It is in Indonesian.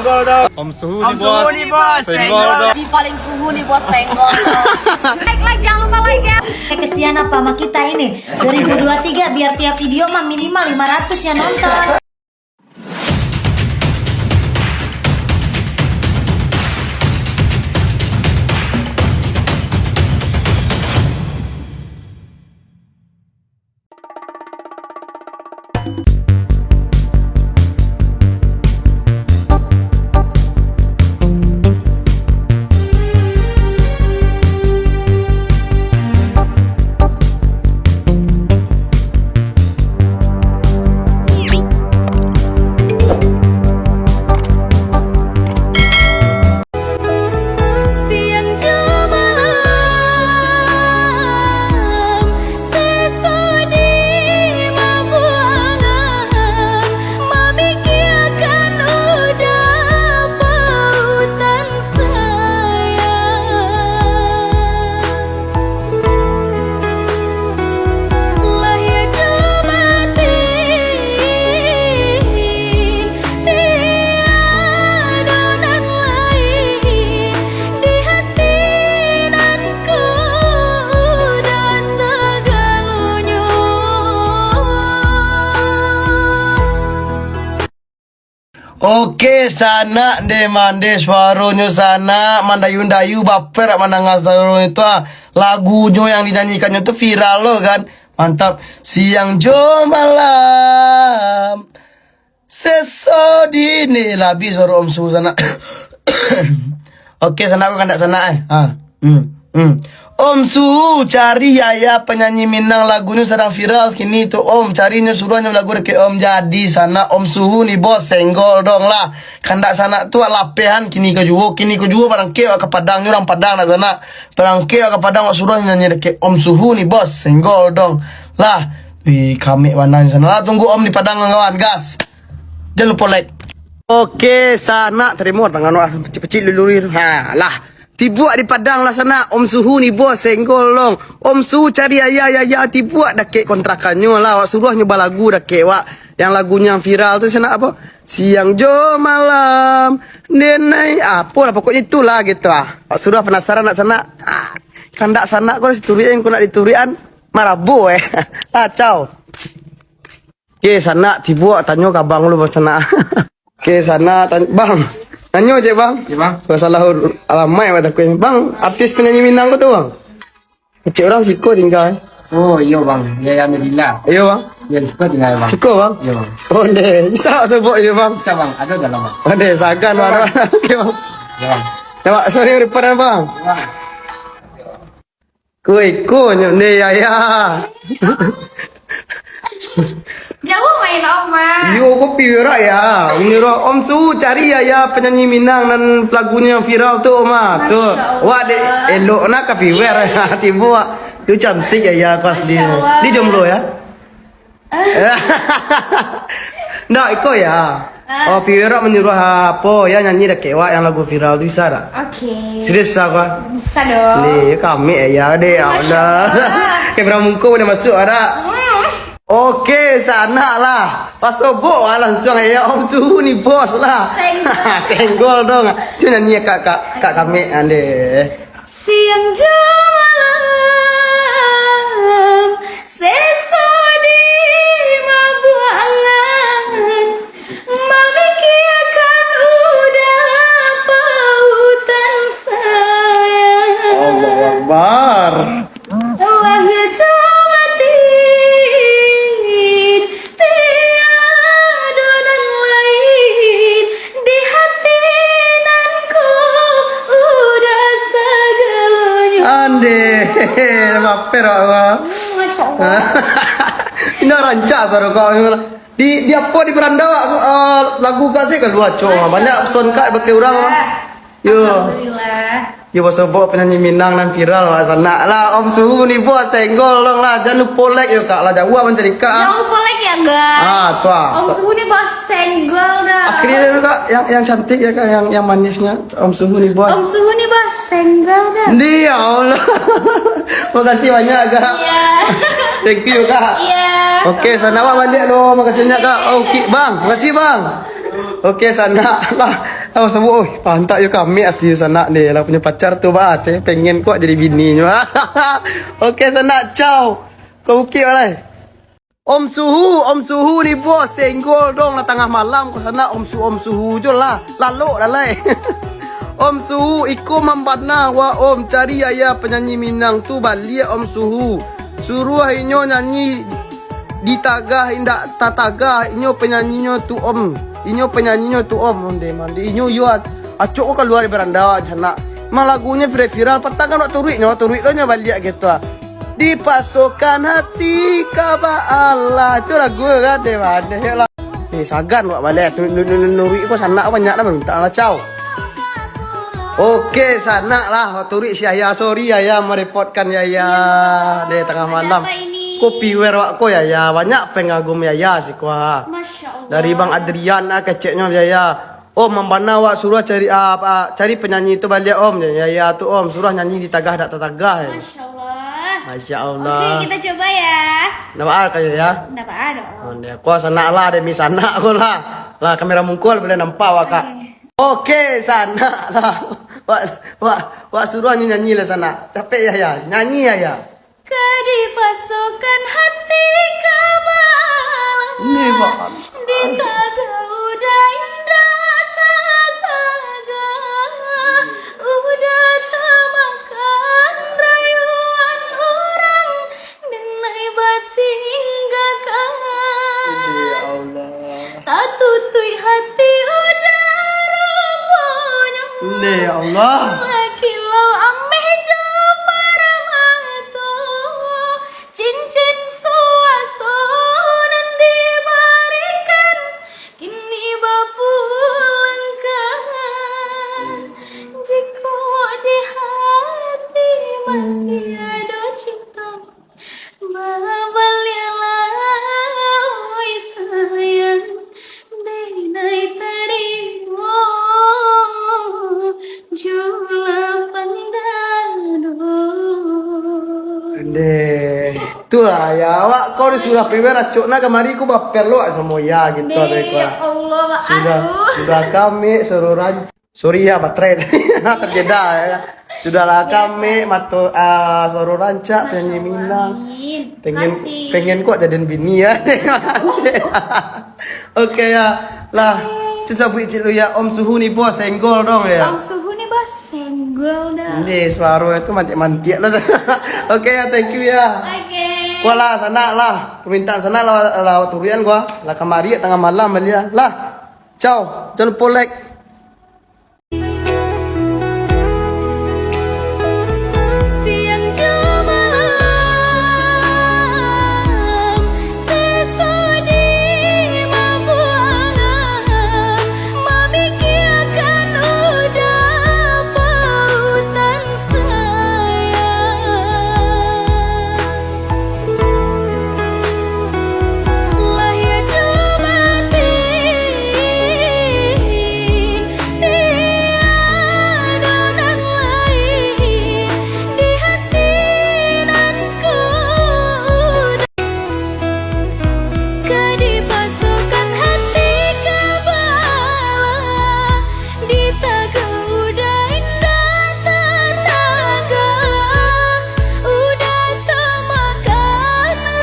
senggol dong. Om Suhu nih bos, senggol dong. Si paling suhu nih bos, senggol. Like, jangan lupa like ya. Kesian apa sama kita ini 2023 biar tiap video mah minimal 500 yang nonton. Oke, sana de mande suaranya sana mandayu-dayu baper manangas itu lagunya yang dinyanyikannya tuh viral loh kan. Mantap. Siang jo malam sesodine labi suara Om Suhu sana. Oke, sana aku kandak sana Om Suhu cari ya penyanyi Minang lagunya sedang viral kini tuh Om carinya suruhnya lagu ke Om jadi sana Om Suhu nih bos senggol dong lah kandak sana tuh lapehan kini ke juo barang keo ke Padang orang Padang na sana barang keo ke Padang suruhnya nyanyi ke Om Suhu nih bos senggol dong lah wih kami mana sana lah tunggu Om di Padang kawan gas jangan lupa like. Oke sana terima tangan pecil dulu lah tibuak di Padang lah sana Om Suhu nih bos senggol dong Om Suhu cari ya tibuak dah kek kontrakannya lah wak suruh nyoba lagu dah kek wak yang lagunya viral tuh sana apa siang jo malam denai apa lah pokoknya itulah gitu wak suruh penasaran nak sana kandak sana kau diturian kau nak diturian marabu kacau ke sana tibuak tanya ke bang lu sana ke sana tanya bang Nanyo aja bang, Iya bang. Masalah alamai mata aku bang, artis penyanyi Minang kau tuh bang. Kecil orang siko tinggal. Oh iya bang, ya alhamdulillah. Iya bang. Ya suka tinggal bang. Siko bang. Iya bang. Oh deh, bisa sebut ya bang. Bisa bang, ada dalam bang. Oh deh, sagan warna. Oke bang. Ya bang. Ya bang, sorry reparan bang. Ya bang. Kue deh ya. Jauh main oma. Yo kopi berak ya. Menyuruh Om Suhu cari ya penyanyi Minang dan lagunya yang viral tuh Oma. Tuh. Wah deh elok nak kopi wer tibu wak. Tuh cantik ya pas dia. Dia jomblo ya. Nggak iko ya. Oh Piwira menyuruh apa ya nyanyi dah kewak yang lagu viral tuh bisa tak? Oke. Serius apa? Bisa dong. Nih kami ya deh Allah. Kamera muka udah masuk ada. Oke, sana lah. Pas obok langsung ya Om Suhu nih bos lah. Senggol dong. Itu nyanyi kak kami ande. Siang jo malam sesodi mabuangan memikirkan udah pautan sayang. Allahu Akbar. Wahyu cobatin tiada dan lain di hati nanku udah segalanya. Ande, maper apa? Masya Allah. Ini rancak suara kau di apa di beranda lagu kasih kan dua cowok banyak son kak pakai orang. Yo. Alhamdulillah. Ya pasal bawa penyanyi Minang dan viral lah sana lah Om Suhu nih buat senggol dong lah jangan lupa like ya kak lah jauh mencari kak. Jangan lupa like ya guys. Tuh. Om Suhu nih bos senggol dah. Aslinya dulu kak yang cantik ya kak yang manisnya Om Suhu nih buat. Om Suhu nih bos senggol dah. Ya Allah. Makasih banyak kak. Iya. Thank you kak. Iya. Oke sana wak balik lo makasih banyak kak. Oke bang makasih bang. Oke sana lah Tahu semua, pantak yo kami asli sana deh. Lah punya pacar tuh banget, pengen kok jadi bininya. Oke sana, ciao. Kau bukit balai. Om Suhu nih bos, senggol dong lah tengah malam ke sana Om Suhu je lah. Lalu lalai. Om Suhu iko membana wa Om cari ayah penyanyi Minang tu balik Om Suhu. Suruh inyo nyanyi di tagah indak tatagah inyo penyanyinya tu Om. Inyo penyanyinya tu Om mandi inyo yo acok ko keluar beranda sana. Mah lagunya viral patakan waktu turik tu nya balik gitu ah. Di pasokan hati kaba Allah itu lagu kan deh lah. Nih sagan wak balik nuri ko sana banyak lah minta lah ciao. Oke sana lah turi si ayah sorry ayah merepotkan ya deh tengah malam. Kopi wer wak ko ya banyak pengagum ya si ko ha. Dari Bang Adrian keceknya ya. Om membana wak suruh cari cari penyanyi itu balik Om ya tu Om suruh nyanyi di tagah dak tagah. Masya Allah. Oke, kita coba ya. Nampak kayak ya? Nampak ada. Oh, dia kau sana lah demi sana aku lah. Lah kamera mungkul boleh nampak wak kak. Oke, sana lah. Wak suruh nyanyi lah sana. Capek ya? Nyanyi ya? Kadi pasukan hati kabalan. Ini Pak. Di taga udah indah tataga. Udah tamakan rayuan orang. Denai batinggakan. Ya Allah. Tak tutui hati udah rupanya. Ya Allah. Kilau ameh jepara mato. Cincin suasonan diberikan. Kini bapulangkan. Jika di hati masih ada cinta. Babalialah oi sayang. Denai terima. Jula pandano. Deh, itulah ya. Wak kau disuruh pribadi racuk nak kemari ku baper lo semua ya gitu ada Ya Allah, sudah kami suruh ranc. Sorry ya baterai terjeda ya. Sudahlah kami suruh rancak penyanyi Minang. Pengen kok jadiin bini ya. Oke ya. Lah, susah buat cik lu ya Om Suhu nih bos senggol dong ya. Om Suhu nih bos senggol dah. Ini suara itu mantik lah. Oke ya, thank you ya. Oke. Gua lah sana lah, permintaan sana lah turian gua. Lah kemari tengah malam dia. Lah. Ciao. Jangan lupa like.